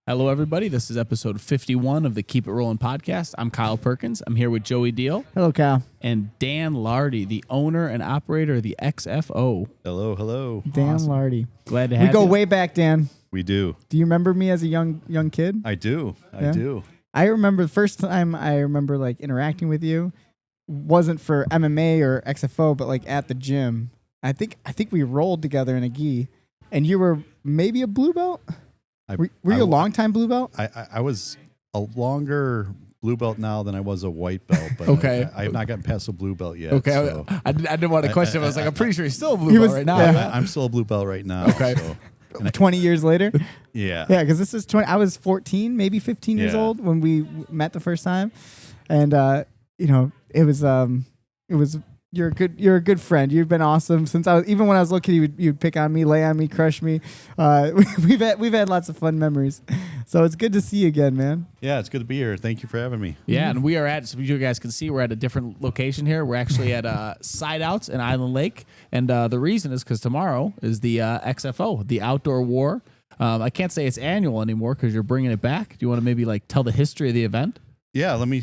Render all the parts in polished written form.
Hello, everybody. This is episode 51 of the Keep It Rollin Podcast. I'm Kyle Perkins. I'm here with Joey Diehl. Hello, Kyle. And Dan Lardy, the owner and operator of the XFO. Hello. Dan Awesome. Lardy. Glad to have We go you. way back, Dan. We do. Do you remember me as a young kid? I do. Yeah. I do. I remember the first time I remember like interacting with you wasn't for MMA or XFO, but like at the gym. I think we rolled together in a gi, and you were maybe a blue belt. Were you a long time blue belt? I was a longer blue belt now than I was a white belt, but Okay. I have not gotten past a blue belt yet. Okay. so I didn't want to question. I was like, I'm pretty sure he's still a blue He belt was- right now. yeah. I'm still a blue belt right now. Okay. So, 20 years later. yeah. Yeah, because this is 20. I was 14, maybe 15 years Yeah. old when we met the first time, and it was. You're a good friend. You've been awesome since even when I was a little kid. You'd pick on me, lay on me, crush me. We've had lots of fun memories. So it's good to see you again, man. Yeah, it's good to be here. Thank you for having me. Yeah, and we are at, so you guys can see, we're at a different location here. We're actually at Sideouts in Island Lake, and the reason is because tomorrow is the XFO, the Outdoor War. I can't say it's annual anymore because you're bringing it back. Do you want to maybe like tell the history of the event? Yeah, let me.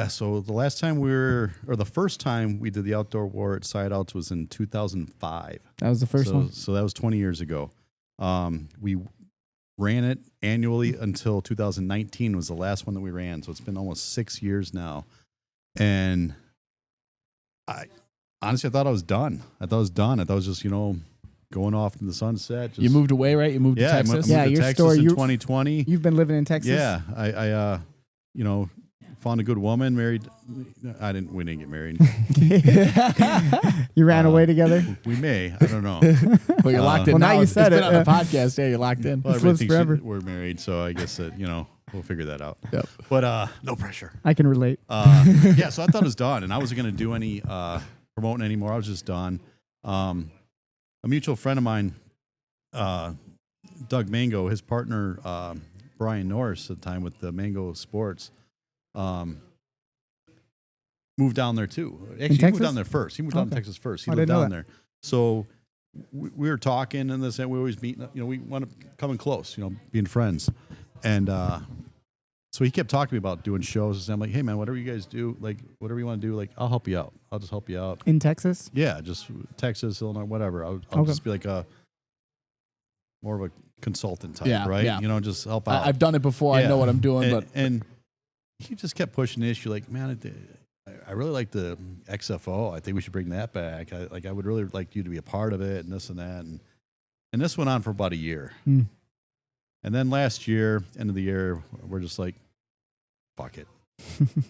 So the first time we did the Outdoor War at Sideouts was in 2005. That was the first one. So that was 20 years ago. We ran it annually until 2019 was the last one that we ran. So it's been almost 6 years now. And I thought I was done. I thought I was just, going off in the sunset. Just, You moved away, right? You moved to I Texas? moved Yeah, to your Texas story, in you- 2020. You've been living in Texas. Yeah, I found a good woman, married. We didn't get married. You ran away together. We may. I don't know. Well, you're locked in Well, now you It's said been it, on the podcast. Yeah, you're locked in. Well, This lives everybody thinks forever. we're married, so I guess that, we'll figure that out. Yep. But no pressure. I can relate. Yeah, so I thought it was done, and I wasn't going to do any promoting anymore. I was just done. A mutual friend of mine, Doug Mango, his partner, Brian Norris at the time with the Mango Sports, moved down there too. Actually, he Texas? moved down there first. He moved down to Texas first. He I lived didn't know down there. So we were talking and this, and we always meet. We want to come in close. Being friends, and so he kept talking to me about doing shows. And I'm like, hey man, whatever you guys do, like whatever you want to do, like I'll help you out. I'll just help you out. In Texas. Yeah, just Texas, Illinois, whatever. I'll Okay. just be like more of a consultant type, Yeah, right? yeah. Just help out. I've done it before. I Yeah. know what I'm doing, and he just kept pushing the issue. Like, man, I really like the XFO. I think we should bring that back. I would really like you to be a part of it, and this and that, and this went on for about a year. Hmm. And then last year, end of the year, we're just like, fuck it,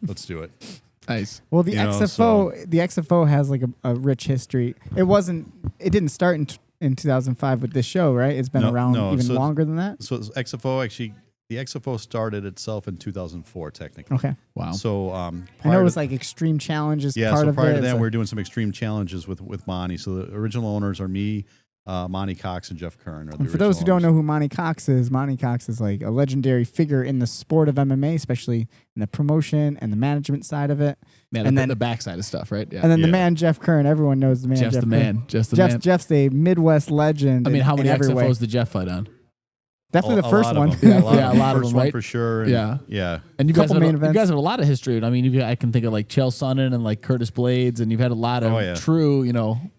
let's do it. nice. Well, the You know, XFO has like a rich history. It didn't start in 2005 with this show, right? It's been around even longer than that. So XFO actually, the XFO started itself in 2004, technically. Okay. Wow. So I know prior it was to- like Extreme Challenges yeah. part So of prior it. to It's that, like- we're doing some extreme challenges with Monty. So the original owners are me, Monty Cox, and Jeff Kern. Are the And for those who original don't owners. know who Monty Cox is like a legendary figure in the sport of MMA, especially in the promotion and the management side of it. Man, and the, then- the backside of stuff, right? Yeah. And then the Yeah. man Jeff Kern, everyone knows the man. Jeff's Jeff the Kern. man. Just the man. Jeff's a Midwest legend. I mean, how many in every way. XFOs did Jeff fight on? Definitely the first one. Yeah, a lot of first them, one right? for sure. And Yeah. yeah. And you guys, Couple have, main you events. guys have a lot of history. I mean, I can think of like Chael Sonnen and like Curtis Blades, and you've had a lot of Oh, yeah. true,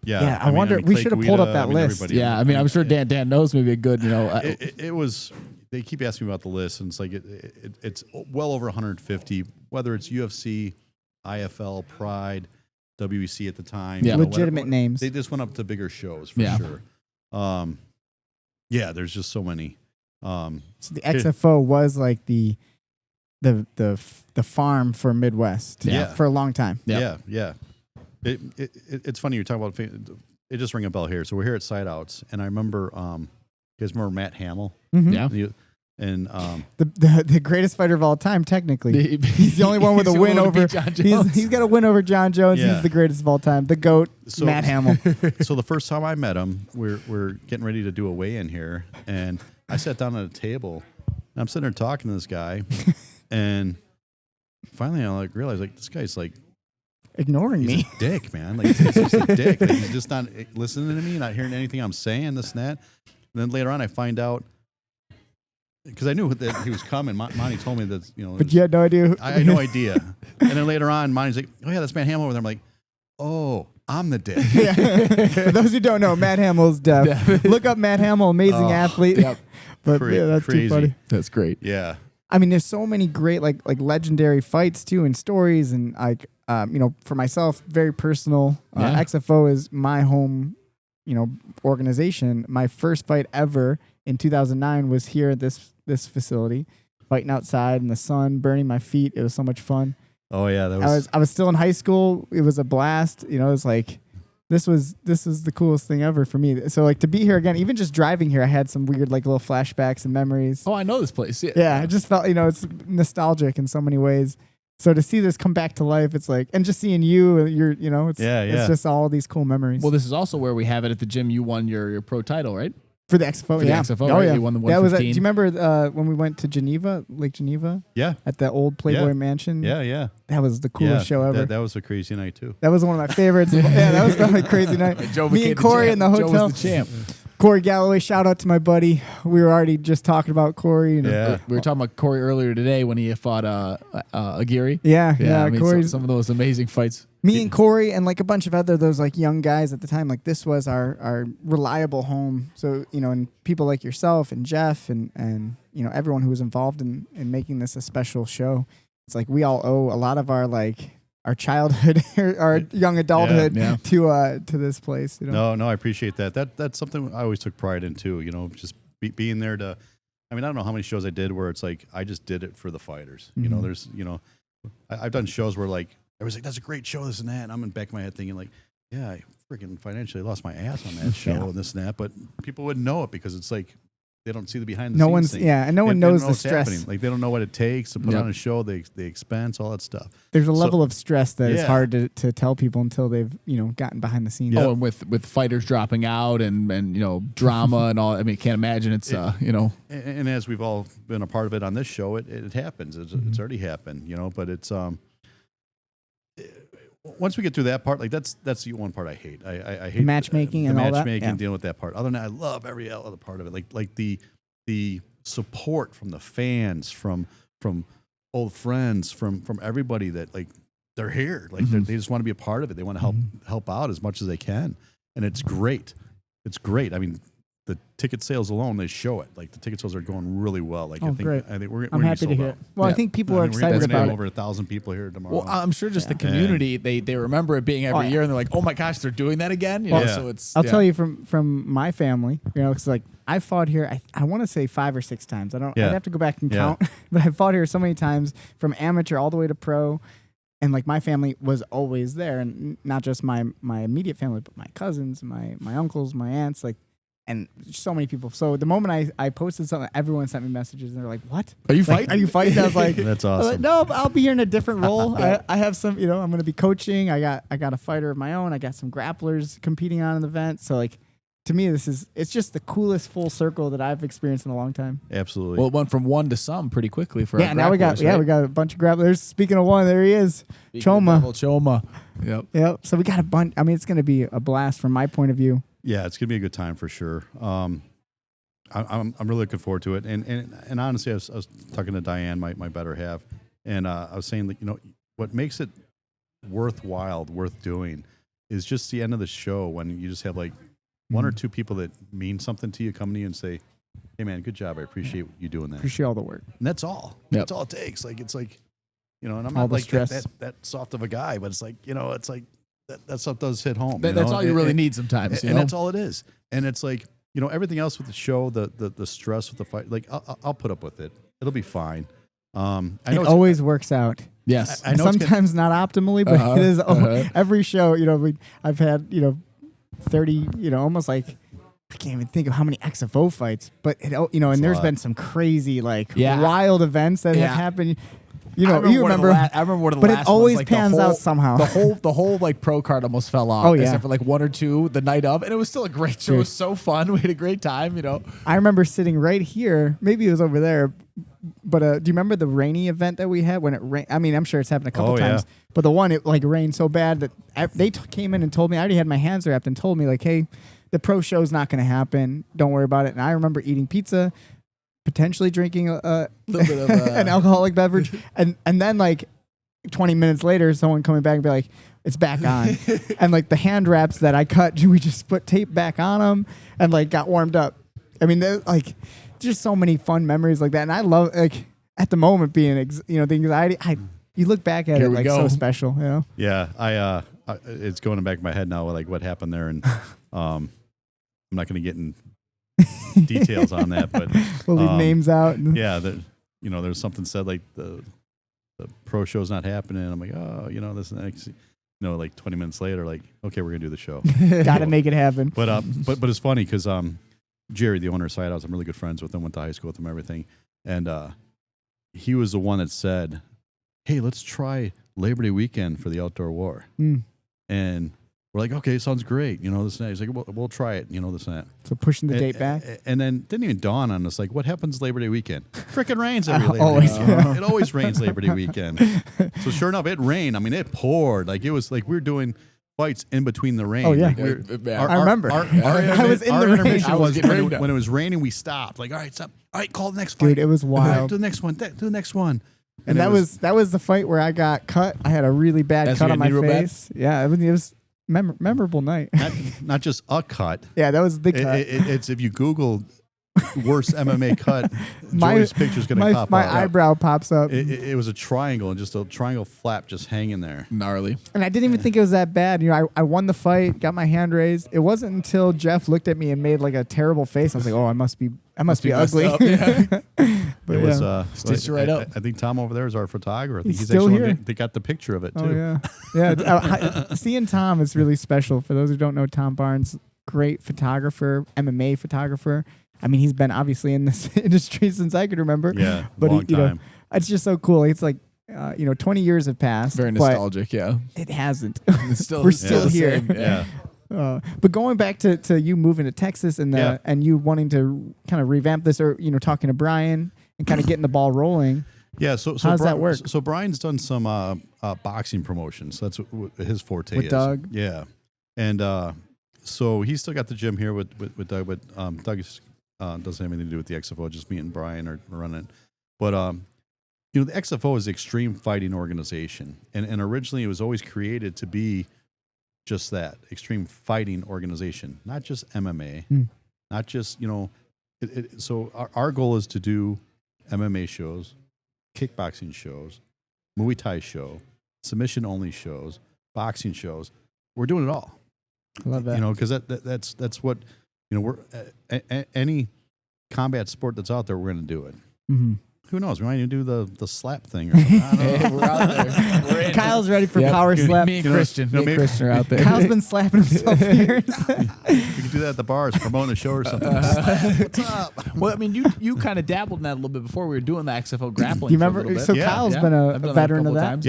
Yeah, I wonder- we Clay should have pulled up Guida, that list. everybody. Yeah, I mean, I'm sure Dan knows maybe a good, It was. They keep asking me about the list, and it's like it's well over 150. Whether it's UFC, IFL, Pride, WEC at the time, Yeah. Legitimate names. They just went up to bigger shows for Yeah. sure. There's just so many. So the XFO was like the farm for Midwest Yeah. for a long time. Yeah. Yeah. It's funny you're talking about. It just rang a bell here. So we're here at Sideouts, and I remember. You guys remember Matt Hamill? Mhm. Yeah. And The greatest fighter of all time, technically. He's the only one with a He's the win one to over. beat John Jones. He's got a win over John Jones. Yeah. He's the greatest of all time. The GOAT, So- Matt Hamill. so the first time I met him, we're getting ready to do a weigh-in here, and I sat down at a table, and I'm sitting there talking to this guy, and finally I realized this guy's Ignoring he's me. a dick, man. He's just a dick. He's just not listening to me, not hearing anything I'm saying, this and that. And then later on, I find out because I knew that he was coming. Monty told me that, But you had no idea. I had no idea. And then later on, Monty's like, oh, yeah, that's Matt Hamill over there. I'm like, oh, I'm the dick. For those who don't know, Matt Hamill's deaf. Look up Matt Hamill, amazing athlete. Yep. But that's crazy. too funny. That's great. Yeah. I mean, there's so many great like legendary fights too, and stories, and like for myself, very personal. XFO is my home, organization. My first fight ever in 2009 was here at this facility, fighting outside in the sun, burning my feet. It was so much fun. Oh yeah, I was still in high school. It was a blast. It was like this was the coolest thing ever for me. So like to be here again, even just driving here, I had some weird like little flashbacks and memories. Oh, I know this place. Yeah, I just felt it's nostalgic in so many ways. So to see this come back to life, it's like, and just seeing you, it's just all these cool memories. Well, this is also where we have it at the gym. You won your pro title, right? For the XFO, For the XFO, oh right? yeah, You won the that was. 115. Do you remember when we went to Geneva, Lake Geneva? Yeah. At the old Playboy Mansion. Yeah. That was the coolest show ever. That was a crazy night too. That was one of my favorites. Yeah, that was probably a crazy night. Joe Me became and Corey the in the champ. hotel. Joe was the champ. Corey Galloway, shout out to my buddy. We were already just talking about Corey. Yeah. We were talking about Corey earlier today when he fought Aguirre. Yeah. I mean, Corey's some of those amazing fights. me and Corey and like a bunch of those like young guys at the time. Like this was our reliable home. So and people like yourself and Jeff and everyone who was involved in making this a special show. It's like we all owe a lot of our childhood, our young adulthood to this place. No, I appreciate that. That's something I always took pride in too. Just being there to. I mean, I don't know how many shows I did where it's like I just did it for the fighters. Mm-hmm. There's I've done shows where like everyone's like that's a great show, this and that, and I'm in the back of my head thinking like, yeah, I freaking financially lost my ass on that show and this and that, but people wouldn't know it because it's like. They don't see the behind the scenes thing. And no one knows the stress. Happening. Like they don't know what it takes to put on a show, the expense, all that stuff. There's a level of stress that is hard to tell people until they've gotten behind the scenes. Oh, and with fighters dropping out and drama and all. I mean, can't imagine it's And as we've all been a part of it on this show, it happens. It's already happened, But it's once we get through that part, like that's the one part I hate. I hate matchmaking and all that. Matchmaking, dealing with that part. Other than that, I love every other part of it. Like the support from the fans, from old friends, from everybody that like they're here. Like they just want to be a part of it. They want to help out as much as they can, and it's great. It's great. I mean, the ticket sales alone, they show it. Like the ticket sales are going really well. Like great. I think we're I'm happy to hear it. Well, I think people are excited about it. Over 1,000 people here tomorrow. Well, I'm sure just the community, they remember it being every year, and they're like, oh my gosh, they're doing that again. So it's. I'll tell you from my family, it's like I fought here. I want to say 5 or 6 times. I'd have to go back and count, but I fought here so many times from amateur all the way to pro. And like my family was always there, and not just my immediate family, but my cousins, my uncles, my aunts, and so many people. So the moment I posted something, everyone sent me messages, and they're like, "What? Are you fighting? Are you fighting?" I was like, "That's awesome." awesome. No, I'll be here in a different role. I have some, I'm going to be coaching. I got a fighter of my own. I got some grapplers competing on an event. So like, to me, it's just the coolest full circle that I've experienced in a long time. Absolutely. Well, it went from one to some pretty quickly for our now we got right? we got a bunch of grapplers. Speaking of one, there he is, Choma. Yep. So we got a bunch. I mean, it's going to be a blast from my point of view. Yeah, it's gonna be a good time for sure. I'm really looking forward to it. And honestly, I was talking to Diane, my better half, and I was saying that what makes it worth doing is just the end of the show when you just have like one or two people that mean something to you come to you and say, "Hey man, good job. I appreciate you doing that. Appreciate all the work." And that's all. Yep. That's all it takes. Like it's like, and I'm all not the like stress. that soft of a guy, but it's like it's like that stuff does hit home. That's all you really need sometimes. And that's all it is. And it's like, everything else with the show, the stress with the fight, like I'll put up with it. It'll be fine. I know it always works out. Yes. I know sometimes not optimally, but it is every show, I've had, 30, almost like, I can't even think of how many XFO fights, but and there's been some crazy, wild events that have happened. You remember. I remember one of the but last it always ones, pans out somehow. The whole pro card almost fell off. Oh, yeah. Except for like one or two the night of, and it was still a great show. It was so fun. We had a great time. I remember sitting right here. Maybe it was over there. But do you remember the rainy event that we had when it rained? I mean, I'm sure it's happened a couple times. Yeah. But the one, it rained so bad that they came in and told me, I already had my hands wrapped and told me hey, the pro show's not going to happen. Don't worry about it. And I remember eating pizza potentially drinking a little bit of an alcoholic beverage, and then like 20 minutes later, someone coming back and be like, it's back on. And like the hand wraps that I cut, we just put tape back on them and like got warmed up. I mean, like just so many fun memories like that. And I love like at the moment being, the anxiety, you look back at Here it we like go. so special, you know? Yeah, I it's going in back of my head now, like what happened there, and I'm not going to get in details on that, but We'll leave names out. yeah, there's something said like the pro show's not happening. I'm like, oh, this next, like 20 minutes later, like, okay, we're gonna do the show. Got to make it happen. But it's funny because Jerry, the owner of Sideouts, I'm really good friends with him. Went to high school with him, everything, and he was the one that said, hey, let's try Labor Day weekend for the outdoor war. And we're like, okay, sounds great. This and that. He's like, we'll try it. This and that. So pushing the date back. And then didn't even dawn on us, like, what happens Labor Day weekend? Frickin' rains every Labor Always. Day weekend. It always rains Labor Day weekend. So sure enough, it rained. I mean, it poured. Like, it was like we were doing fights in between the rain. Oh, yeah. Like, I remember. I was in the rain. intermission I was was getting when rained when it was raining, we stopped. Like, all right, stop. All right, call the next fight. Dude, it was wild. Do the next one. Do the next one. And that was the fight where I got cut. I had a really bad That's cut your on my knee real bad? face. Yeah, it was memorable night. not just a cut. Yeah, that was the cut. It's if you Google worst MMA cut, My- Joey's picture's going to pop my up. eyebrow pops up. It was a triangle, and just a triangle flap just hanging there. gnarly. And I didn't even think it was that bad. I won the fight, got my hand raised. It wasn't until Jeff looked at me and made like a terrible face. I was like, oh, I must be messed ugly. up, yeah. But It was yeah. Stitched it right up. I think Tom over there is our photographer. I think He's he's still actually here. they got the picture of it too. Oh yeah, yeah. Seeing Tom is really special. For those who don't know, Tom Barnes, great photographer, MMA photographer. I mean, he's been obviously in this industry since I could remember. Yeah, but long time. It's just so cool. It's like 20 years have passed. Very but nostalgic, yeah. it hasn't. It's still, We're still the here. same, Yeah. But going back to you moving to Texas and Yeah. and you wanting to kind of revamp this, or talking to Brian and kind of getting the ball rolling. Yeah, so How does that work? So Brian's done some boxing promotions. So that's what his forte With is. Doug? Yeah, and so he's still got the gym here with Doug, but Doug doesn't have anything to do with the XFO. Just me and Brian are running it. But the XFO is the Xtreme Fighting Organization, and originally it was always created to be just that, Xtreme Fighting Organization, not just MMA, not just so our goal is to do MMA shows, kickboxing shows, Muay Thai show, submission only shows, boxing shows. We're doing it all. I love that. Because that's what we're any combat sport that's out there, we're going to do it. Mm-hmm. Who knows? We might even do the slap thing or something. I don't know. Hey, we're out there. We're in. Kyle's ready for Yep. power slap. Me and Christian. Me and maybe- Christian are out there. Kyle's been slapping himself for years. We could do that at the bars, promoting a show or something. What's up? Well, I mean, you kind of dabbled in that a little bit before we were doing the XFO grappling. You for a remember? little bit. So Yeah. Kyle's Yeah. been a I've done that a veteran of couple that. times.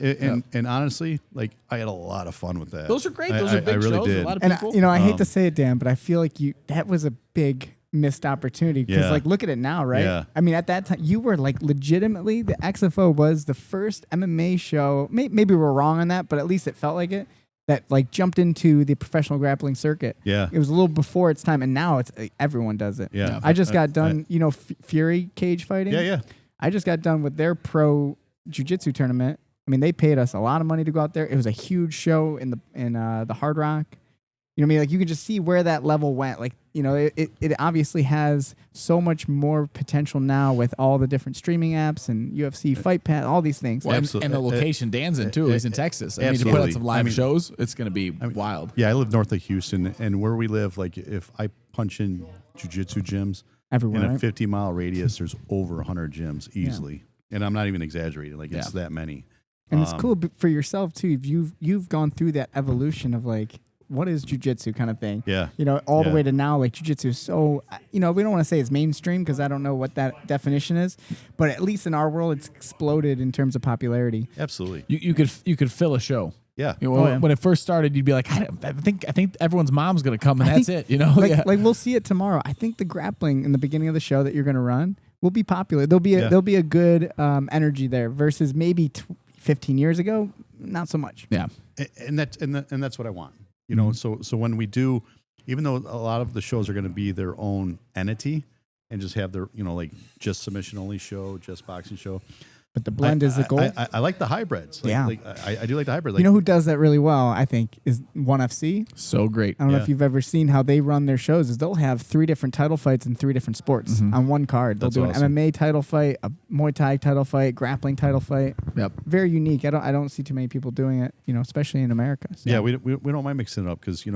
Yeah. And honestly, like I had a lot of fun with that. Those are great. Those are big I really shows. did. A lot of And people. I hate to say it, Dan, but I feel like that was a big missed opportunity because Yeah. like look at it now, right? Yeah. I mean, at that time you were like legitimately the XFO was the first MMA show. Maybe we're wrong on that, but at least it felt like it. That like jumped into the professional grappling circuit. Yeah. It was a little before its time, and now it's everyone does it. Yeah. I just got done. Fury cage fighting. Yeah. I just got done with their pro jiu-jitsu tournament. I mean, they paid us a lot of money to go out there. It was a huge show in the Hard Rock. You know what I mean? Like you can just see where that level went. Like, it obviously has so much more potential now with all the different streaming apps and UFC Fight Pass, all these things. Well, Absolutely. and the location Dan's in too. He's in Texas. I mean, to put Absolutely. out some live I mean- shows, it's going to be wild. Yeah, I live north of Houston, and where we live, like if I punch in jiu-jitsu gyms Everywhere. in a right? 50-mile radius, there's over 100 gyms easily, and I'm not even exaggerating. Like it's that many. And it's cool for yourself too. You've gone through that evolution of like, what is jiu-jitsu kind of thing. Yeah. All the Yeah. way to now, like jiu-jitsu is so, we don't want to say it's mainstream because I don't know what that definition is, but at least in our world, it's exploded in terms of popularity. Absolutely. You could fill a show. Yeah. When it first started, you'd be like, I think everyone's mom's gonna come and I that's think- it. Like we'll see it tomorrow. I think the grappling in the beginning of the show that you're going to run will be popular. There'll be a good energy there versus maybe 15 years ago, not so much. Yeah. And that's what I want. So when we do, even though a lot of the shows are going to be their own entity, and just have their, like just submission only show, just boxing show. But the blend is the goal. I like the hybrids. Yeah. I do like the hybrid. You know who does that really well, I think, is 1FC. So great. I don't know if you've ever seen how they run their shows. Is they'll have 3 different title fights in 3 different sports on one card. They'll That's do awesome. an MMA title fight, a Muay Thai title fight, grappling title fight. Yep. Very unique. I don't see too many people doing it, especially in America. So. Yeah, we don't mind mixing it up because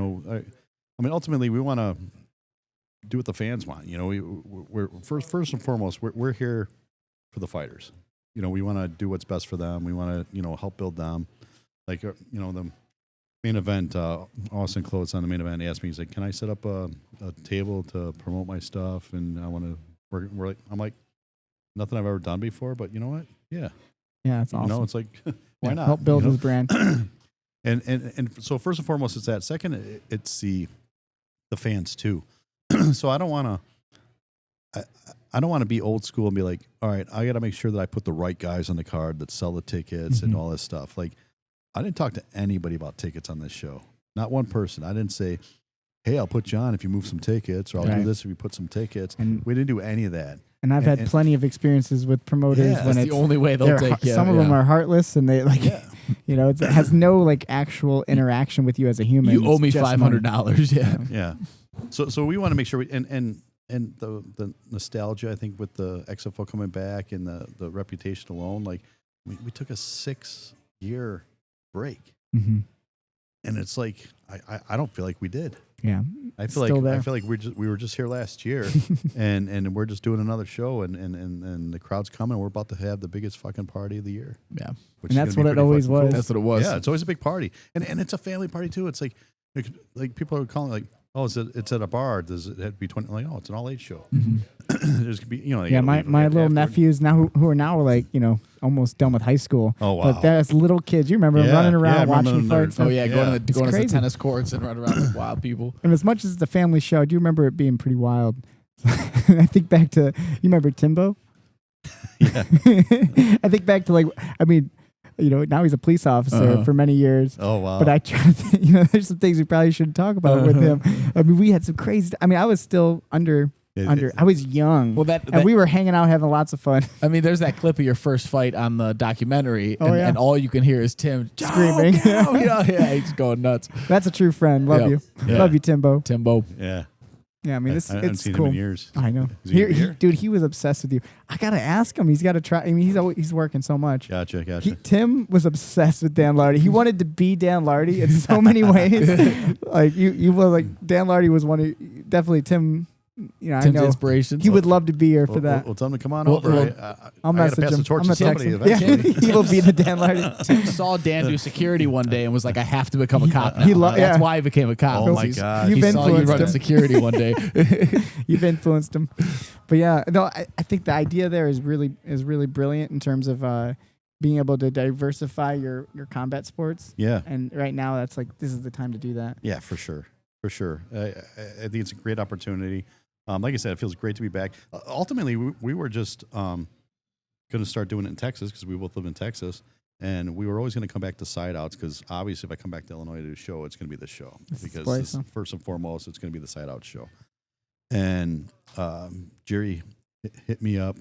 ultimately we want to do what the fans want. We're first and foremost we're here for the fighters. We want to do what's best for them. We want to help build them. Like the main event, Austin Clothes on the main event asked me, he's like, "Can I set up a table to promote my stuff?" And I want to. I'm like, nothing I've ever done before, but you know what? Yeah, it's awesome. It's like, why not? Help build his brand. And so first and foremost, it's that. Second, it's the fans too. So I don't want to be old school and be like, all right, I got to make sure that I put the right guys on the card that sell the tickets and all this stuff. Like, I didn't talk to anybody about tickets on this show. Not one person. I didn't say, hey, I'll put you on if you move some tickets, or I'll do this if you put some tickets. And we didn't do any of that. And I've had plenty of experiences with promoters when that's it's the only way they'll take you. Some of them are heartless, and they it has no actual interaction with you as a human. You owe me $500. Yeah. Yeah. So we want to make sure and the nostalgia, I think, with the XFO coming back and the reputation alone, like we took a 6-year break, and it's like I don't feel like we did. Yeah, I feel like we were just here last year, and we're just doing another show, and the crowd's coming. We're about to have the biggest fucking party of the year. Yeah, and that's what it always was. Cool. That's what it was. Yeah, it's always a big party, and it's a family party too. It's like people are calling like, oh, it's at a bar. Does it have to be 20? Like, oh, it's an all age show. There's gonna be, my little nephews now who are now like almost done with high school. Oh wow! But that's little kids. You remember them running around watching fights. Oh yeah, going to the crazy. tennis courts and run around with wild people. And as much as it's a family show, I do remember it being pretty wild. I think back to, you remember Timbo? Yeah. I think back to now he's a police officer for many years. Oh wow! But I try to think, there's some things we probably shouldn't talk about with him. I mean, we had some crazy. I was still under. I was young. Well, and we were hanging out having lots of fun. I mean, there's that clip of your first fight on the documentary, yeah. and all you can hear is Tim screaming. He's going nuts. That's a true friend. Love you. Yeah. Love you, Timbo. Timbo. Yeah. Yeah, I mean, I haven't it's seen cool. him in years. I know. Here? Dude, he was obsessed with you. I gotta ask him. He's got to try. I mean, he's working so much. Gotcha. Tim was obsessed with Dan Lardy. He wanted to be Dan Lardy in so many ways. Like you were like Dan Lardy was definitely Tim. Tim's I know inspirations. he would love to be here for that. Well, tell him to come on over. I'll I gotta message pass him. the torch I'm to gonna text somebody him. eventually. He will be the Dan Lardy. Tim saw Dan do security one day and was like, I have to become a cop now. Yeah. That's why he became a cop. Oh my God. He You've saw you influenced running him. security one day. You've influenced him. But yeah, no, I think the idea there is really brilliant in terms of being able to diversify your combat sports. Yeah. And right now, that's this is the time to do that. Yeah, for sure. I think it's a great opportunity. Like I said, it feels great to be back. Ultimately, we were just going to start doing it in Texas because we both live in Texas. And we were always going to come back to Sideouts because obviously if I come back to Illinois to do a show, it's going to be this show. First and foremost, it's going to be the Sideouts show. And Jerry hit me up.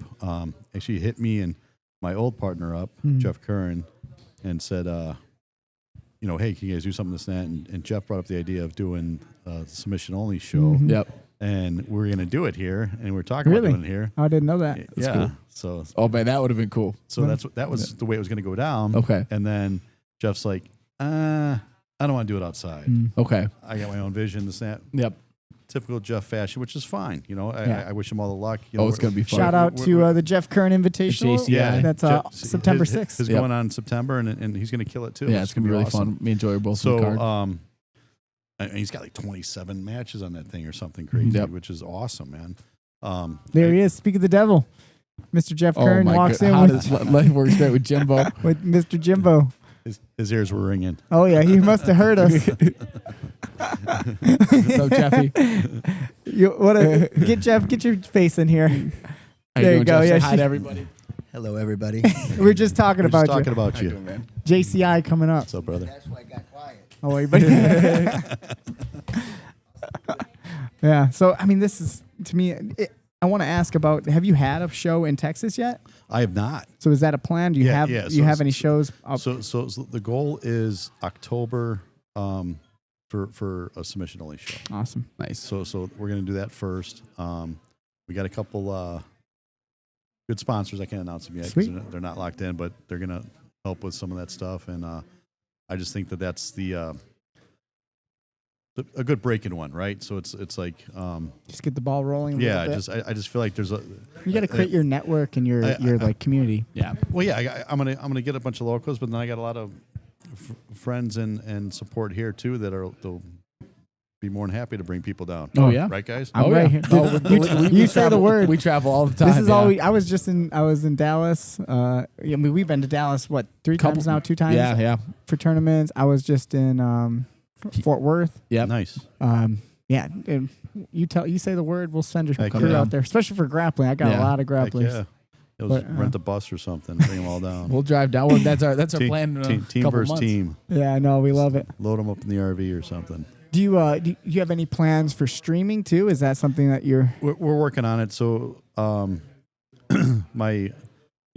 Actually hit me and my old partner up, Jeff Curran, and said, hey, can you guys do something this and that? And Jeff brought up the idea of doing a submission-only show. Yep. And we're going to do it here, and we're talking about doing it here. I didn't know that. That's cool. So, man, that would have been cool. So that was the way it was going to go down. Okay. And then Jeff's like, I don't want to do it outside. Okay. I got my own vision, this and that. Yep. Typical Jeff fashion, which is fine. I wish him all the luck. It's going to be fun. Shout out to the Jeff Curran Invitational. JCI. Yeah. That's September 6th. He's going on in September, and he's going to kill it too. Yeah, it's going to be really awesome. fun. Me and Joey are both on the card. And he's got 27 matches on that thing or something crazy, which is awesome, man. There he is. Speak of the devil. Mr. Jeff Curran walks in. How does life works great with Jimbo? With Mr. Jimbo. His ears were ringing. Oh, yeah. He must have heard us. So, Jeffy. Get your face in here. There you go. Say hi to everybody. Hello, everybody. We were just talking about you. Talking about you. Doing, man? JCI coming up. What's up, brother? That's why I got quiet. Oh, everybody. Yeah. So, I mean, this is, to me, I want to ask about, have you had a show in Texas yet? I have not. So is that a plan? Do you have have any shows up? So the goal is October for a submission only show. Awesome. Nice. So we're gonna do that first. We got a couple good sponsors. I can't announce them yet because they're not locked in, but they're gonna help with some of that stuff. And I just think that's the a good break-in one, right? So it's like just get the ball rolling. I just feel like there's you got to create your network and your like community. Yeah. Well, yeah, I'm gonna get a bunch of locals, but then I got a lot of friends and support here too they'll be more than happy to bring people down. Oh yeah, right, guys. I'm right here. You say the word. We travel all the time. This is all. I was in Dallas. I mean, we've been to Dallas 3 times now, 2 times. Yeah. For tournaments, I was just in Fort Worth. Yeah. Nice. Yeah. And you say the word, we'll send your Heck crew yeah. out there, especially for grappling. I got a lot of Heck grapplers. yeah. Rent a bus or something, bring them all down. We'll drive down. Well, that's our plan. Team versus months. team. Yeah, I know. We love it. Load them up in the RV or something. Do you have any plans for streaming too? Is that something that you're? We're working on it. So the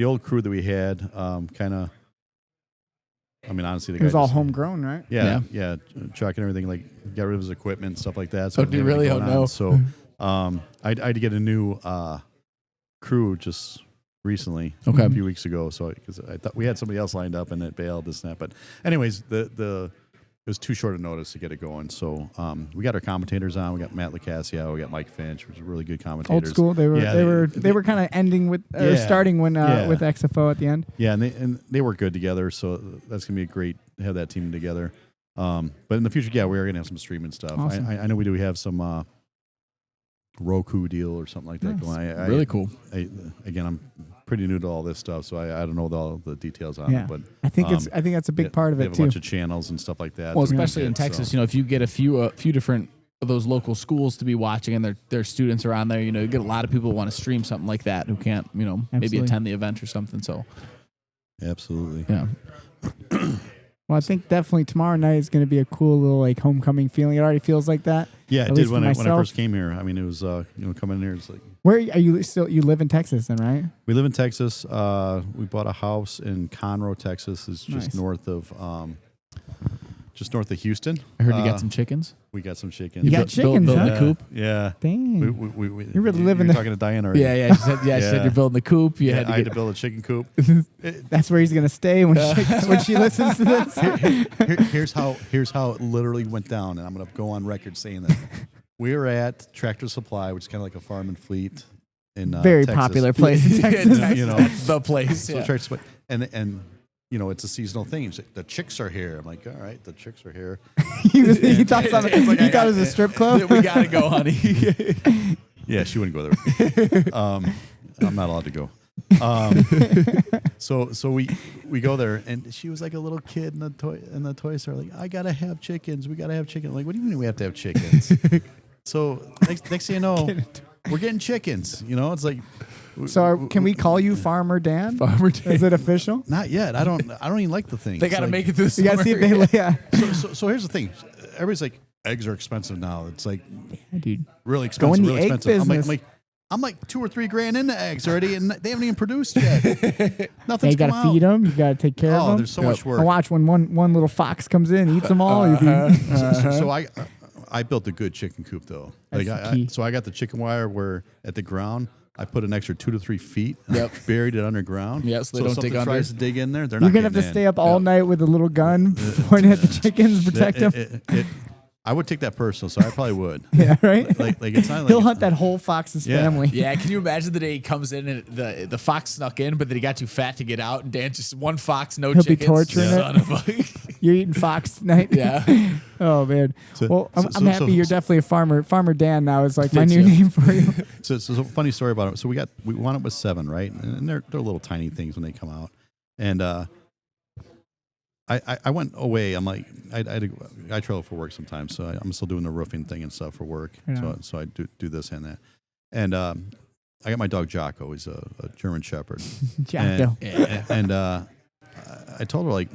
old crew that we had, kind of. I mean, honestly, the It was guy all just- homegrown, right? Yeah. Chuck and everything, like got rid of his equipment and stuff like that. So Oh, do you really? Oh, no. So I had to get a new crew just recently, Okay. a few weeks ago. So because I thought we had somebody else lined up and it bailed, this and that. But anyways, it was too short a notice to get it going. So we got our commentators on. We got Matt LaCassia. We got Mike Finch, which are really good commentators. Old school. They were kind of ending with starting when with XFO at the end. Yeah, and they work good together. So that's gonna be great to have that team together. But in the future, we are gonna have some streaming stuff. Awesome. I know we do. We have some Roku deal or something like that going. Really cool. Again, I'm pretty new to all this stuff, so I don't know all the details on it. But I think that's a big part of they it have too. a bunch of channels and stuff like that. Well, that we especially in get, Texas, so. if you get a few different of those local schools to be watching and their students are on there, you get a lot of people who want to stream something like that who can't, maybe Absolutely. attend the event or something. So, Absolutely. yeah. Well, I think definitely tomorrow night is going to be a cool little like homecoming feeling. It already feels like that. Yeah, At it least did when for I myself. first came here. I mean, it was coming in here. It's like Where are you still? You live in Texas, then, right? we live in Texas. We bought a house in Conroe, Texas. It's just Nice. north of Houston. I heard you got some chickens. We got some chickens. You got chickens, build huh? the coop. Yeah. Dang. You're really living the- talking to Diane already. Yeah. She said, she said you're building the coop. You had I to had get to build a chicken coop. That's where he's going to stay when she listens to this. Here's how it literally went down, and I'm going to go on record saying that. We were at Tractor Supply, which is kind of like a farm and fleet in Very Texas. popular place in Texas. That's the place. So Tractor Supply, and it's a seasonal thing. It's like, the chicks are here. I'm like, all right, the chicks are here. he thought it was a strip club. We gotta go, honey. Yeah, she wouldn't go there. I'm not allowed to go. So we go there, and she was like a little kid in the toy store. Like, I gotta have chickens. We gotta have chickens. I'm like, what do you mean we have to have chickens? So next thing you know, we're getting chickens. It's like. So can we call you Farmer Dan? Farmer Dan. Is it official? Not yet. I don't even like the thing. They gotta make it through the You got to see if they. Yeah. So here's the thing. Everybody's like, eggs are expensive now. It's like Dude. really Go in expensive. the Really egg expensive. business. I'm like $2,000 or $3,000 into eggs already, and they haven't even produced yet. Yeah, Nothing's you got come to feed out. them. You got to take care of Oh, them. there's so much work. And watch when one little fox comes in, eats them all. You'd be, So I built a good chicken coop though. That's the key. So I got the chicken wire where at the ground I put an extra 2 to 3 feet. And Yep. buried it underground. Yeah, so they if don't something dig under. tries to dig in there, they're you're not gonna have to getting stay in. up all night with a little gun pointing at the chickens, protect them. I would take that personal, so I probably would. Yeah, right. Like it's not like He'll hunt that whole fox's Yeah. family. Yeah, can you imagine the day he comes in and the fox snuck in, but then he got too fat to get out, and Dan just one fox, no He'll be chickens. torturing it. Son of a- You're eating fox tonight. yeah. Oh man. Well, I'm happy you're definitely a farmer. Farmer Dan now is like my Fits new you. name for you. So a funny story about it. So we wound up with 7, right? And they're little tiny things when they come out. And I went away. I'm like I travel for work sometimes, so I'm still doing the roofing thing and stuff for work. Yeah. So I do this and that. And I got my dog Jocko. He's a German Shepherd. Jocko. And I told her, like,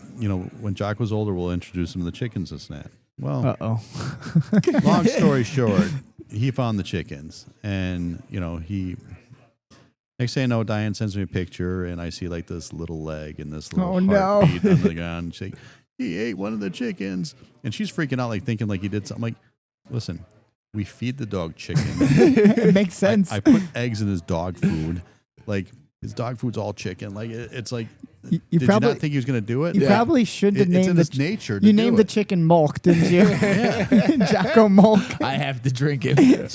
when Jock was older, we'll introduce him to the chickens and that. Well, Uh-oh. long story short, he found the chickens, and he. Next thing I know, Diane sends me a picture, and I see like this little leg and this little heartbeat on the ground. She's like, he ate one of the chickens, and she's freaking out, like thinking like he did something. Like, listen, we feed the dog chicken. It makes sense. I put eggs in his dog food. Like his dog food's all chicken. Like it's like. You Did probably, you not think he was going to do it? You probably should have named it's in his nature. You named the chicken Mulk, didn't you? Jocko Mulk. I have to drink it.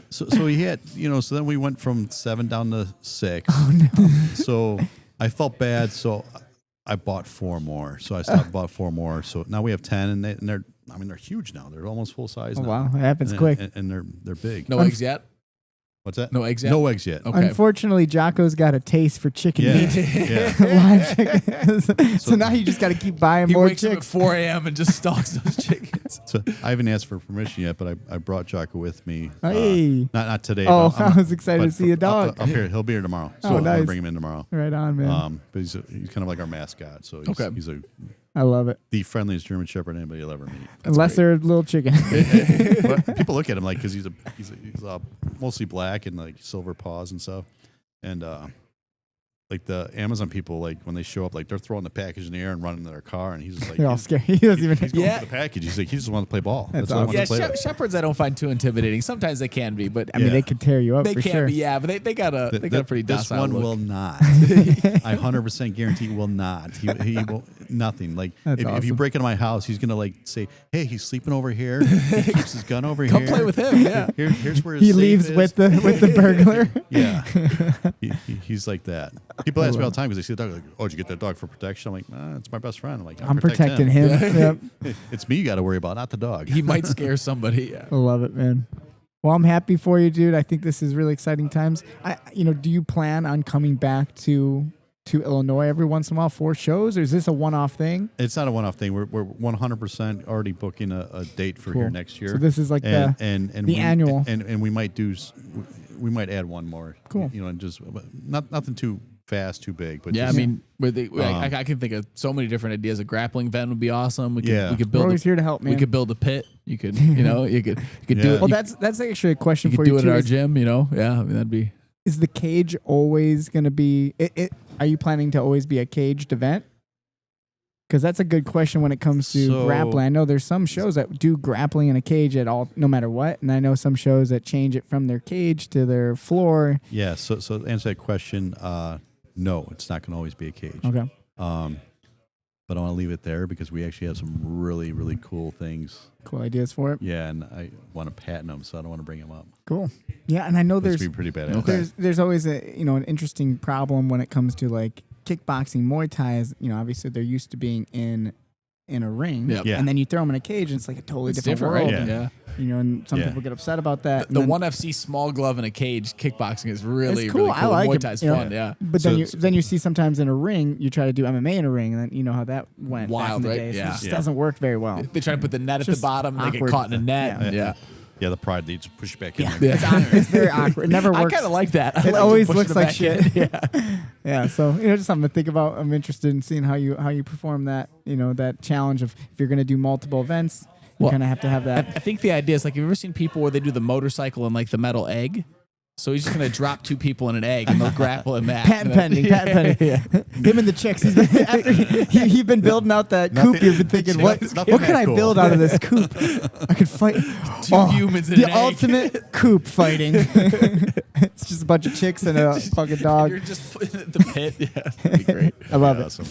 So he had, so then we went from 7 down to 6. Oh no. So I felt bad. So I bought 4 more. So I stopped, bought 4 more. So now we have 10, and they're huge now. They're almost full size. Oh, now. wow, it happens quick. And they're big. No eggs yet? What's that? No eggs yet? No eggs yet. Okay. Unfortunately, Jocko's got a taste for chicken meat. Yeah. Live chicken. So now you just got to keep buying He more wakes up at chicks. 4 a.m. and just stalks those chickens. So I haven't asked for permission yet, but I brought Jocko with me. Hey. Not today. Oh, but I was excited to see a dog. Up here, he'll be here tomorrow. So Oh, I'm nice. gonna bring him in tomorrow. Right on, man. But he's kind of like our mascot. So he's I love it. the friendliest German Shepherd anybody will ever meet. Unless they're a little chicken. But people look at him like because he's mostly black and like silver paws and stuff, and like the Amazon people, like when they show up, like they're throwing the package in the air and running to their car, and he's just like They're all scared. He doesn't even. he's going Yeah. for the package. He's like he just wants to play ball. That's That's all he awesome. wants Yeah, to play. with. shepherds I don't find too intimidating. Sometimes they can be, but I mean, they could tear you up they for can sure. be. Yeah, but they got a pretty This docile one look. will not. I 100% guarantee will not. He will nothing. Like That's if you awesome. break into my house, he's gonna like say, "Hey, he's sleeping over here. He keeps his gun over Come here. play with him. Yeah. Here's where his He safe leaves is." with the burglar. Yeah, he's like that. People ask me all the time because they see the dog. Like, oh, did you get that dog for protection? I'm like, it's my best friend. I'm like, I'm protect protecting him. Yep. It's me you got to worry about, not the dog. He might scare somebody. Yeah. I love it, man. Well, I'm happy for you, dude. I think this is really exciting times. Do you plan on coming back to Illinois every once in a while for shows, or is this a one-off thing? It's not a one-off thing. We're 100% already booking a date for Cool. here next year. So this is like and the annual. and we might we might add one more. Cool. And just nothing too fast, too big. But Yeah, just, I mean, I can think of so many different ideas. A grappling event would be awesome. We could We're build. always here to help, man. We could build a pit. You could, you could do Yeah. it. Well, you that's actually a question could for do you it too. at our Is, gym. Yeah, I mean that'd be. is the cage always going to be? Are you planning to always be a caged event? Because that's a good question when it comes to So- grappling. I know there's some shows that do grappling in a cage at all, no matter what, and I know some shows that change it from their cage to their floor. Yeah. So to answer that question, no, it's not going to always be a cage. Okay. But I want to leave it there because we actually have some really, really cool things. Cool ideas for it. Yeah, and I want to patent them, so I don't want to bring them up. Cool. Yeah, and I know This there's would be pretty bad. there's always an interesting problem when it comes to like kickboxing, Muay Thai. Is, obviously they're used to being in a ring, Yep. Yeah. and then you throw them in a cage, and it's like a totally It's different different, world. right? Yeah. And some Yeah. people get upset about that. and The then- one FC small glove in a cage kickboxing is really It's cool. really I cool. like Muay it, Thai's you know. fun. Yeah. But So- then you see sometimes in a ring, you try to do MMA in a ring, and then you know how that went back Wild, in the right? day. So Yeah. it just Yeah. doesn't work very well. They try to put the net at the Just bottom. They get awkward. caught in a net. Yeah. Yeah. the pride they just push back in. Yeah, there. it's very awkward. It never I works. kind of like that. I It like always pushing looks it like back shit. in. Yeah. Yeah, so just something to think about. I'm interested in seeing how you perform that. That challenge of if you're going to do multiple events, you Well, kind of have to have I that. think the idea is like, have you ever seen people where they do the motorcycle and like the metal egg? So he's just gonna drop 2 people in an egg and they'll grapple in that. Patent pending. Yeah. Him and the chicks. You've been building out that coop. Nothing- You've been thinking, nothing what can that I cool. build out of this coop? I could fight 2 humans in the an egg. ultimate coop fighting. It's just a bunch of chicks and a fucking dog. You're just putting it in the pit. Yeah, that'd be great. I love it. Awesome.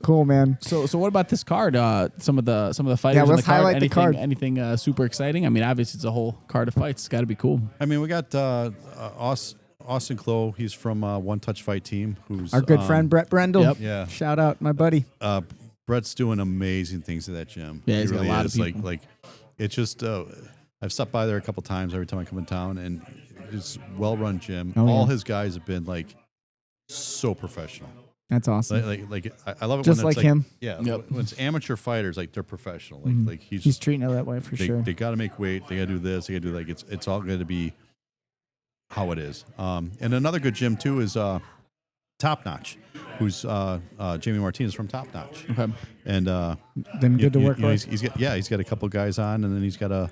Cool, man. So what about this card? Some of the fighters Yeah, on the let's card. highlight the card. Anything super exciting? I mean, obviously it's a whole card of fights. It's got to be cool. I mean, we got Austin Clow. He's from One Touch Fight Team. Who's Our good friend Brett Brendel. Yep. Yeah. Shout out, my buddy. Brett's doing amazing things at that gym. Yeah, He he's got a lot of is. people. Like it's just. I've stopped by there a couple times every time I come in town, and it's well-run gym. Oh, All yeah. his guys have been like so professional. That's awesome. I love it. Just when it's like him. Yeah, Yep. when it's amateur fighters, like they're professional. Like he's He's treating it that way for they, sure. They got to make weight. They got to do this. They got to do it's all going to be how it is. And another good gym too is Top Notch, who's Jamie Martinez from Top Notch. Okay. And Them good to work with. he's got a couple guys on, and then he's got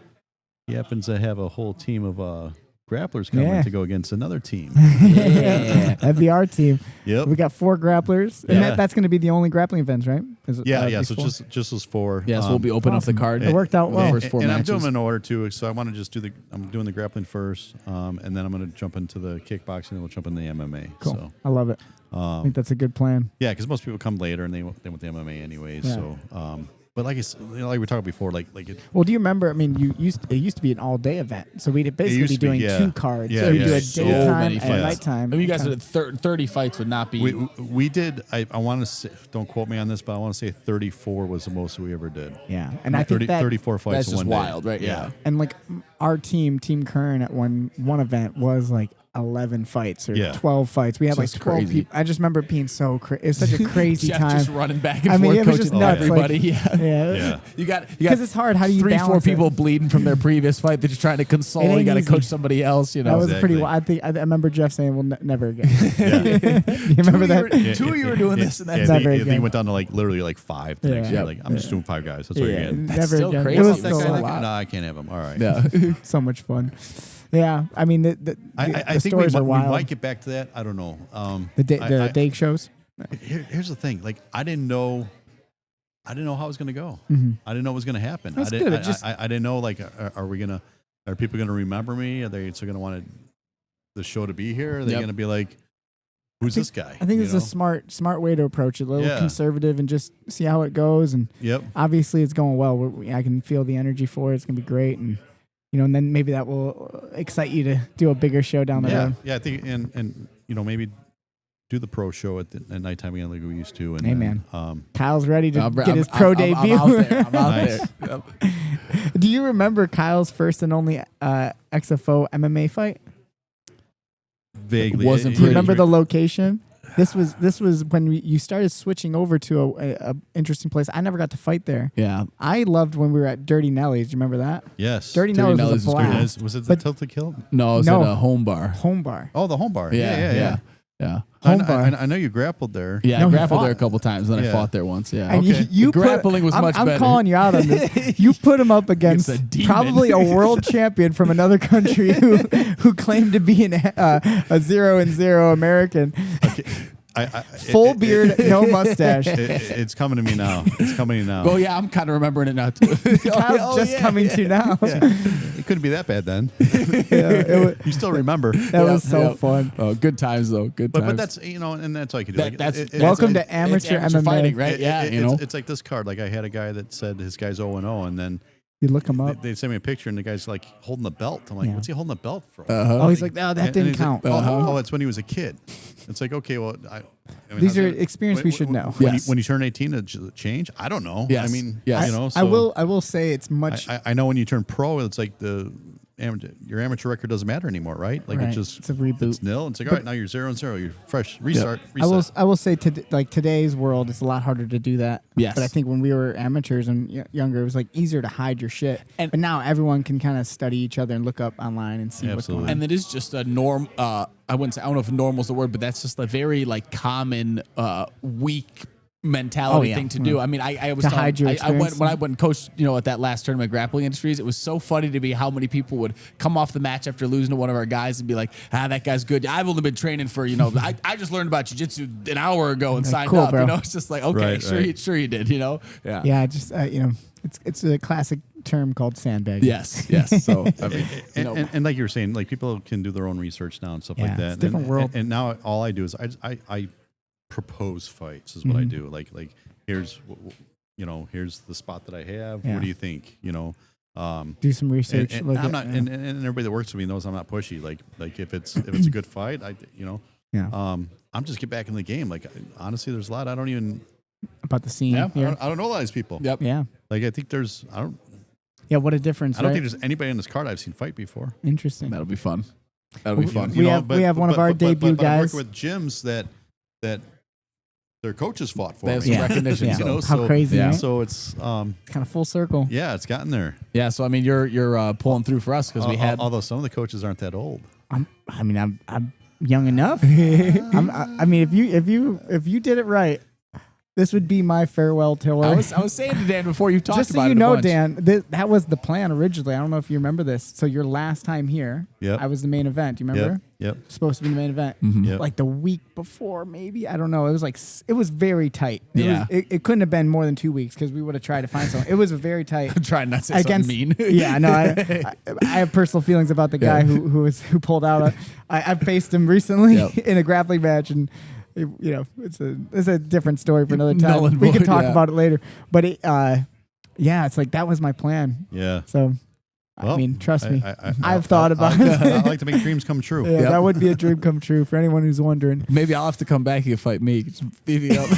he happens to have a whole team of grapplers coming Yeah. to go against another team. Yeah. That'd be our team. Yep. We got 4 grapplers, and Yeah. that's going to be the only grappling events, right? Is it, Yeah. So before? just those 4. Yeah, so we'll be opening up the awesome. card. It worked out well. The first 4 and I'm matches. doing them in order too. So I want to just I'm doing the grappling first, and then I'm going to jump into the kickboxing, and we'll jump into the MMA. Cool. So I love it. I think that's a good plan. yeah, because most people come later and they want the MMA anyways. Yeah. So but like like we were talking before, like it, Well, do you remember? I mean, it used to be an all-day event, so we'd basically used be to be, doing yeah. 2 cards. Yeah, so we yeah. do a So daytime many and fights. nighttime. I mean, you guys did 30 fights would not be. we did. I want to say, don't quote me on this, but I want to say 34 was the most we ever did. Yeah, and I think that 34 fights that's in just one day. wild, right? Yeah. and like our team Kern at one event was like 11 fights or Yeah. 12 fights. We had like Just 12 crazy. people. I just remember it being so crazy. It was such a crazy Jeff time. just running back and I mean, forth, it was coaching just nuts, everybody. like- yeah. Yeah, Yeah. You got because it's hard. How do you 3-4 balance it? people bleeding from their previous fight that you're trying to console. It ain't You got to easy. coach somebody else. You That know. was Exactly. pretty. I think I remember Jeff saying, "Well, never again." Yeah. You remember that? Two of you were doing this, and that's Never I think again. it went down to like literally like 5 the next Yeah. year. Like I'm just doing 5 guys. That's what you're Yeah, getting. That's never still again. crazy. It was That's so, so no, wild. I can't have them. All right. Yeah. so much fun. Yeah, I mean, I the think we stories are might, wild. we might get back to that. I don't know. the day shows. Here's the thing. Like I didn't know how it was going to go. Mhm. I didn't know what was going to happen. That's I didn't. good. It just- I didn't know. Like, are people going to remember me? Are they still going to want the show to be here? Are they Yep. going to be like, who's this guy? I think You it's know? a smart way to approach it. A little Yeah. conservative and just see how it goes. And Yep. obviously, it's going well. I can feel the energy for it. It's gonna be great, and and then maybe that will excite you to do a bigger show down the Yeah. road. Yeah. I think and maybe do the pro show at nighttime again like we used to. And Amen. then, Kyle's ready to I'm- get his I'm- pro I'm debut. out there. I'm out Nice. there. Yep. Do you remember Kyle's first and only XFO MMA fight? vaguely. wasn't Do you pretty. remember the location? This was when you started switching over to a interesting place. I never got to fight there. Yeah. I loved when we were at Dirty Nelly's. Do you remember that? Yes. Dirty Dirty Nelly's Nelly's was a is great. blast. Was it the But- Tilted Kill? No, it was No. at a home bar. Home bar. Oh, the home bar. Yeah. Yeah. Home bar. I know you grappled there. Yeah, No, I he grappled there a fought. couple times, then I Yeah. fought there once. Yeah. And Okay. you The grappling was I'm, much I'm better. calling you out on this. You put him up against a demon. probably a world champion from another country who claimed to be a 0-0 American. Okay. Full beard, no mustache. It's coming to me now. It's coming to me now. Oh yeah, I'm kind of remembering it now too. Kyle's Oh, just yeah, coming yeah. to now. It couldn't be that bad then. You still remember. That was so Yeah. fun. Oh, good times though. Good But times. that's and that's all you can do. That's Welcome it's to amateur MMA. fighting, right? Yeah, It's like this card. Like I had a guy that said his guy's 0-0, and then You look him up. they sent me a picture, and the guy's like holding the belt. I'm like, Yeah. what's he holding the belt for? Uh-huh. Oh, he's like, no, that And didn't he's like, count. oh, it's when he was a kid. It's like, okay, well, I mean, These how's are that- experience we should know. When, Yes. when you turn 18, it change? I don't know. Yes. I mean, Yes. you know, I so will say it's much. I know when you turn pro, it's like your amateur record doesn't matter anymore, right? Like Right. it's just It's a reboot. It's nil. It's like, all right, now you're 0-0. You're fresh. Restart. I will say today's world, it's a lot harder to do that. Yes. But I think when we were amateurs and younger, it was like easier to hide your shit. And- but now everyone can kind of study each other and look up online and see what's Absolutely. going on. And it is just a norm. I wouldn't say, I don't know if normal is the word, but that's just a very like common weak mentality Oh, yeah. thing to do. I mean, I was To telling- hide your I went experience. when I went and coached, at that last tournament, Grappling Industries. It was so funny to me how many people would come off the match after losing to one of our guys and be like, that guy's good. I've only been training for, I just learned about jiu-jitsu an hour ago and signed cool, up. bro. It's just like, okay, Right, sure, right. sure you did. Yeah. Yeah, just it's a classic term called sandbag. Yes. So I mean, and like you were saying, like people can do their own research now and stuff Yeah, like that. it's a different world. And now all I do is I propose fights is what I do. Like here's here's the spot that I have. Yeah. What do you think? Do some research. And look I'm at- not, yeah. and everybody that works with me knows I'm not pushy. Like if it's a good fight, Yeah. I'm just get back in the game. Like honestly, there's a lot I don't even About the scene. Yeah. here. I don't know a lot of these people. Yep. Yeah. Like I think there's Yeah. What a difference. I don't right? think there's anybody on this card I've seen fight before. Interesting. That'll be fun. That'll be fun. We have one of our debut I'm guys. working with gyms that their coaches fought for They have me. some recognition. Yeah. So. How crazy, yeah. right? So it's Kind of full circle. yeah, it's gotten there. Yeah, so I mean, you're pulling through for us because we had. Although some of the coaches aren't that old. I'm young enough. I mean, if you did it right, This would be my farewell tour. I was saying to Dan before you talked Just about so you it a know, bunch. Dan, that was the plan originally. I don't know if you remember this. So your last time here, Yep. I was the main event. You remember? Yep. Supposed to be the main event. Yep. Like the week before, maybe. I don't know. It was it was very tight. Yeah. It couldn't have been more than 2 weeks because we would have tried to find someone. It was very tight. I'm trying not to say something mean. Yeah, no, I have personal feelings about the guy who pulled out. I've faced him recently in a grappling match, and it's a different story for another time. Null and We can void, talk yeah. about it later. But it's like that was my plan. Yeah. So Well, I mean, trust me, I- I've thought about it. I like to make dreams come true. Yeah, Yep. that would be a dream come true for anyone who's wondering. Maybe I'll have to come back. You can fight me. Just beat me up.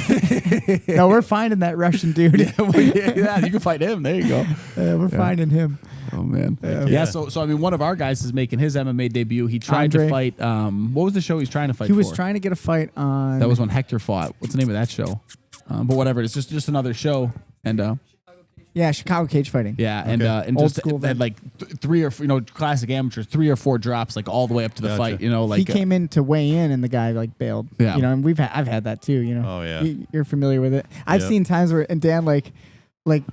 No, we're finding that Russian dude. yeah, you can fight him. There you go. We're finding him. Oh man. Yeah. Yeah. So I mean, one of our guys is making his MMA debut. He tried Andre. to fight. What was the show he's trying to fight? He was for? trying to get a fight on. That was when Hector fought. What's the name of that show? But whatever. It's just another show. And Chicago cage fighting. yeah, and Okay. and Old just school had like three or classic amateurs, 3 or 4 drops like all the way up to the Gotcha. fight. Like he came in to weigh in, and the guy like bailed. Yeah. And I've had that too. Oh, yeah. You're familiar with it. I've Yep. seen times where and Dan like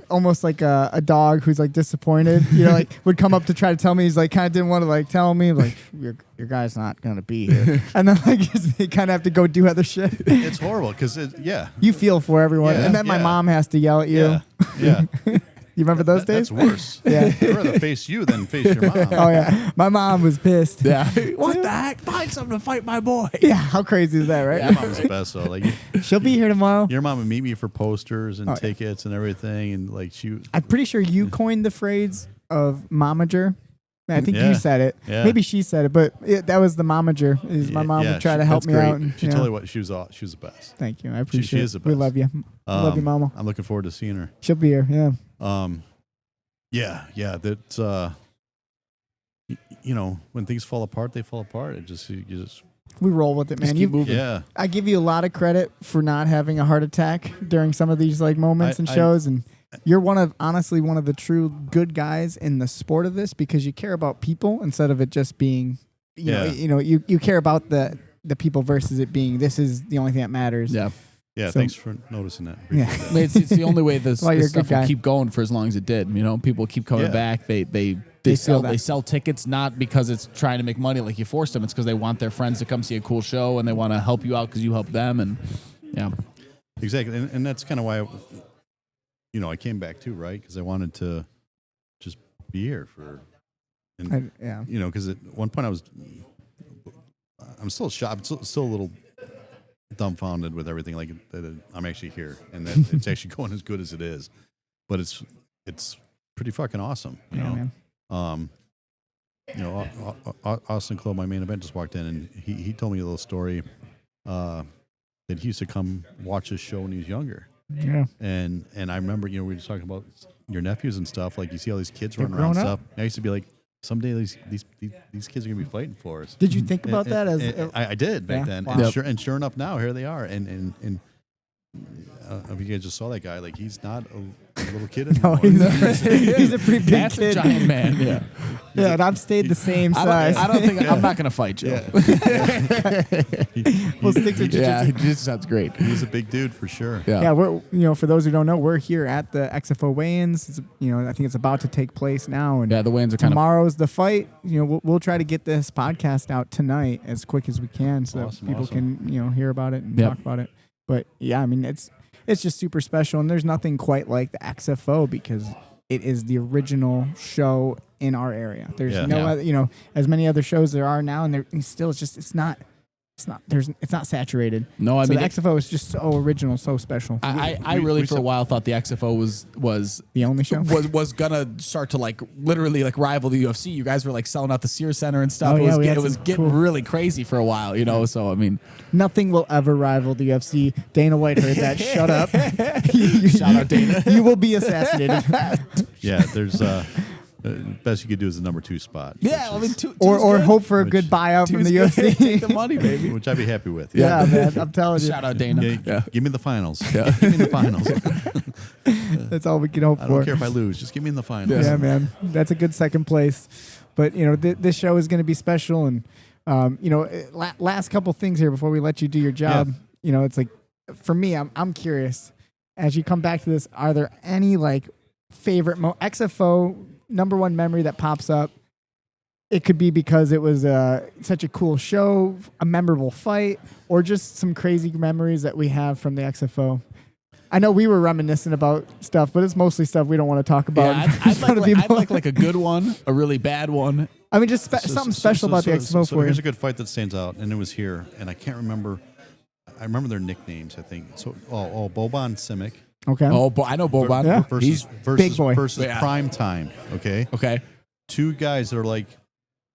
almost like a dog who's like disappointed. Like would come up to try to tell me. He's like kind of didn't want to like tell me like your guy's not gonna be here, and then like you kind of have to go do other shit. It's horrible because You feel for everyone, Yeah, and then my yeah. mom has to yell at you. yeah. You remember those days? That's worse. Yeah. I'd rather face you than face your mom. Oh yeah, my mom was pissed. yeah. What the heck? Find something to fight my boy. Yeah, how crazy is that, right? Your mom's the best though. Like She'll be here tomorrow. your mom would meet me for posters and Oh, yeah. tickets and everything, and like I'm pretty sure you coined the phrase of momager. I think Yeah. you said it. Yeah. Maybe she said it, but that was the momager. Is my mom would try to help that's me great. out. And, She told you what she was the best. Thank you. I appreciate is it. the We best. love you. Love you, mama. I'm looking forward to seeing her. She'll be here. Yeah. Yeah. That's when things fall apart, they fall apart. You just We roll with it, man. keep moving. yeah. I give you a lot of credit for not having a heart attack during some of these like moments and I- shows, and you're honestly one of the true good guys in the sport of this because you care about people instead of it just being, you care about the people versus it being this is the only thing that matters. Yeah. Yeah. So- Thanks for noticing that. Yeah. Appreciate I mean, it's the only way this Why you're a stuff good guy. will keep going for as long as it did. People keep coming Yeah. back. They They sell feel that. they sell tickets not because it's trying to make money like you forced them. It's because they want their friends to come see a cool show and they want to help you out because you help them. And yeah, Exactly, and that's kind of why I came back too, right? Because I wanted to just be here for, and Yeah. because at one point I'm still shocked, still a little dumbfounded with everything. Like that I'm actually here, and that it's actually going as good as it is. But it's pretty fucking awesome, you Yeah, know. man. Austin Clow, my main event, just walked in, and he told me a little story that he used to come watch his show when he was younger. Yeah. And I remember, we were just talking about your nephews and stuff. Like you see all these kids They're running around and grown up. stuff. I used to be like, someday these kids are gonna be fighting for us. Did you think about that as I did back Yeah? then, Wow. and Yep. sure enough, now here they are. And if you guys just saw that guy, like he's not a little kid No, anymore. he's a pretty big that's kid. a giant man. Yeah, Yeah, and I've stayed the same size. I don't think I'm not gonna fight you. We'll stick to Yeah, jiu-jitsu. this sounds great. He's a big dude for sure. Yeah. Yeah, we're for those who don't know, we're here at the XFO weigh-ins. It's, I think it's about to take place now, and Yeah, the weigh-ins are kind of tomorrow's the fight. We'll try to get this podcast out tonight as quick as we can, so Awesome, people awesome. can hear about it and Yep. talk about it. But yeah, I mean it's just super special, and there's nothing quite like the XFO because it is the original show in our area. There's Yeah. no Yeah. other, as many other shows there are now, and it's not saturated. no. I So mean, the XFO is just so original, so special. I we- really we for a saw- while thought the XFO was The only show. was gonna start to like literally like rival the UFC. You guys were like selling out the Sears Center and stuff. Oh, yeah, we had It was some getting cool- really crazy for a while, So I mean, Nothing will ever rival the UFC. Dana White heard that. Shut up. Shout out Dana. You will be assassinated. Yeah, there's best you could do is the number 2 spot. yeah. I which mean, is- two's or good. hope for a good buyout from the Two's good. Take UFC. the money, baby. which I'd be happy with. Yeah, man. I'm telling you. Shout out Dana. Yeah, give me the finals. Yeah. Give me the finals. That's all we can hope I for. don't care if I lose. Just give me in the finals. Yeah, man. That's a good second place. But, this show is going to be special. And, last couple things here before we let you do your job. It's like, for me, I'm curious. as you come back to this, are there any like favorite XFO number one memory that pops up? It could be because it was such a cool show, a memorable fight, or just some crazy memories that we have from the XFO. I know we were reminiscing about stuff, but it's mostly stuff we don't want to talk about. Yeah, I'd like a good one, a really bad one. I mean, just something special about the XFO for you. Here's a good fight that stands out, and it was here, and I can't remember. I remember their nicknames, I think. So, Boban Simic. Okay. Oh, I know Boban. Yeah. Versus big boy. versus Yeah. Prime Time. Okay. Okay. Two guys that are like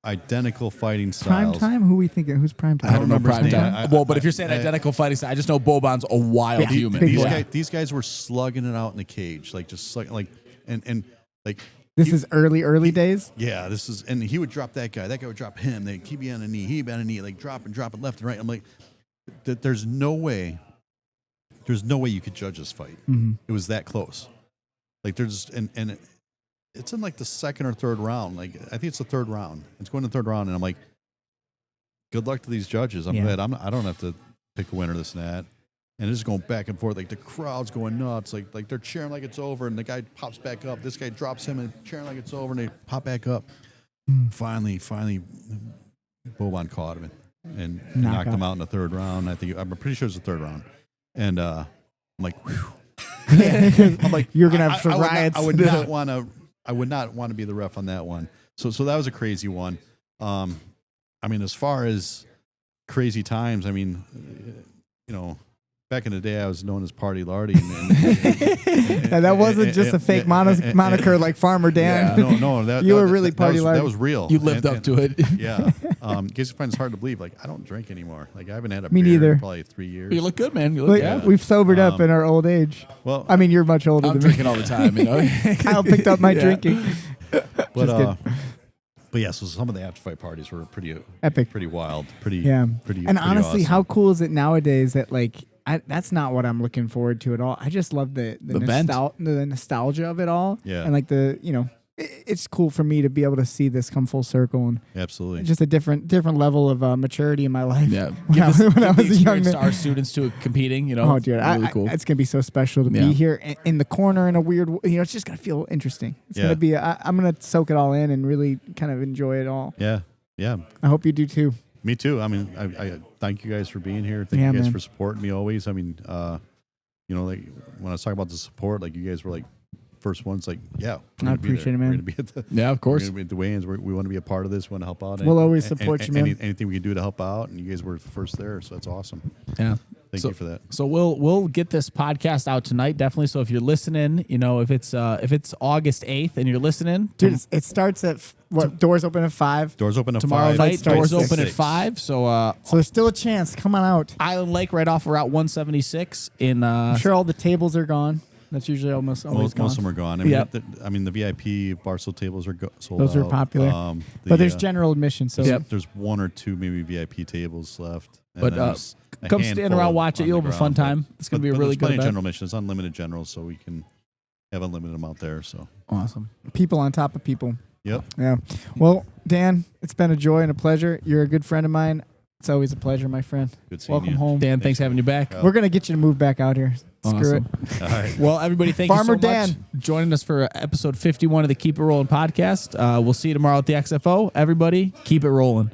identical fighting Prime styles. Time? Who are we thinking? Who's Prime Time? I don't know remember his prime name. time. Well, but if you're saying identical fighting style, I just know Boban's a wild human. big These, boy. these guys were slugging it out in the cage, like just like and like. This is early days. Yeah, this is, and he would drop that guy. That guy would drop him. They'd keep you on a knee. He'd be on a knee, like drop it left and right. I'm like, there's no way you could judge this fight. Mm-hmm. It was that close. Like there's, and it's in like the second or third round. Like I think it's the third round. It's going to the third round, and I'm like, good luck to these judges. I'm glad I don't have to pick a winner, this and that. And it's just going back and forth, like the crowd's going nuts, like they're cheering like it's over, and the guy pops back up. This guy drops him and cheering like it's over, and they pop back up. Finally, Boban caught him and knocked him out in the third round. I'm pretty sure it's the third round. And I'm like, whew. I'm like, You're gonna have some riots. I would not want to be the ref on that one. So that was a crazy one. I mean, as far as crazy times, I mean, back in the day, I was known as Party Lardy. And that wasn't just a fake moniker like Farmer Dan. Yeah, no, you were really Party Lardy. That was real. You lived up to it. Yeah. Guess you find it's hard to believe. Like, I don't drink anymore. Like, I haven't had a Me beer neither. in probably 3 years. You look good, man. You look good. We've sobered up in our old age. Well, I mean, you're much older I'm than me. drinking all the time. Kyle picked up my drinking. But yeah, so some of the after fight parties were pretty Epic. pretty wild, pretty And pretty honestly, awesome. how cool is it nowadays that like that's not what I'm looking forward to at all. I just love the nostalgia of it all. Yeah. And like it's cool for me to be able to see this come full circle and Absolutely. just a different level of maturity in my life. Yeah. When I was a young man. Our students to competing, Oh, dude, really cool. it's gonna be so special to be here in the corner in a weird. It's just gonna feel interesting. It's gonna be. I'm gonna soak it all in and really kind of enjoy it all. Yeah. I hope you do too. Me too. I mean, I thank you guys for being here. Thank you guys for supporting me always. I mean, like when I was talking about the support, like you guys were like first ones. Like, I appreciate it, man. We're gonna be at the Of course. We're gonna be at the weigh-ins. We want to be a part of this. We want to help out. We'll always support you, man. Anything we can do to help out, and you guys were first there, so that's awesome. Yeah. Thank you for that. So we'll get this podcast out tonight, definitely. So if you're listening, if it's August 8th and you're listening, Dude, it starts at doors open at 5. Doors open at tomorrow 5. night, starts doors at open at 6. 5. So So there's still a chance. Come on out. Island Lake, right off Route 176 in. I'm sure all the tables are gone. That's usually always gone. Most of them are gone. I mean, the VIP Barstool tables are sold out. Those are popular. But there's general admission, so there's one or two maybe VIP tables left. And But, then there's a come stand handful around, watch it. on You'll the have a fun ground, time. It's gonna be a but really there's good plenty of event. general admission. It's unlimited general, so we can have unlimited amount there. So Awesome. people on top of people. yep. Yeah. Well, Dan, it's been a joy and a pleasure. You're a good friend of mine. It's always a pleasure, my friend. Good seeing Welcome you. home. Dan, thanks for having you back. We're gonna get you to move back out here. Screw it. Awesome. All right. Well, everybody, thank Farmer you so Dan. much joining us for episode 51 of the Keep It Rollin Podcast. We'll see you tomorrow at the XFO. Everybody, keep it rolling.